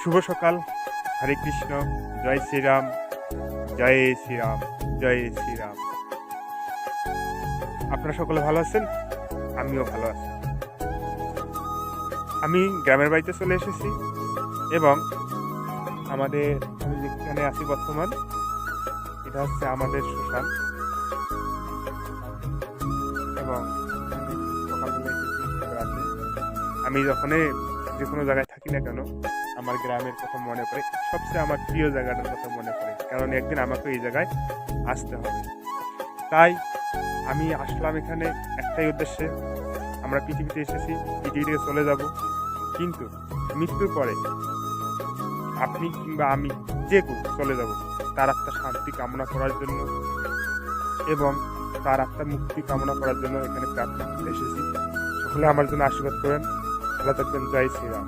শুভ সকাল। হরে কৃষ্ণ। জয় শ্রীরাম, জয় শ্রীরাম, জয় শ্রীরাম। আপনারা সকলে ভালো আছেন? আমিও ভালো আছি। আমি গ্রামের বাড়িতে চলে এসেছি এবং আমি যেখানে আছি বর্তমান, এটা হচ্ছে আমাদের শ্মশান। এবং আমি সকালবেলা এসেছি রাতে। আমি যখনই যে কোনো জায়গায় থাকি না কেন, আমার গ্রামের কথা মনে পড়ে। সবচেয়ে আমার প্রিয় জায়গাটার কথা মনে পড়ে, কারণ একদিন আমাকে এই জায়গায় আসতে হবে। তাই আমি আসলাম এখানে একটাই উদ্দেশ্যে। আমরা পৃথিবীতে এসেছি, পৃথিবী থেকে চলে যাব, কিন্তু মৃত্যুর পরে আপনি কিংবা আমি যে কেউ চলে যাব তার আত্মার শান্তি কামনা করার জন্য এবং তার আত্মার মুক্তি কামনা করার জন্য এখানে প্রার্থনা করতে এসেছি। সকলে আমার জন্য আশীর্বাদ করেন। ভালো থাকবেন। জয় শ্রীরাম।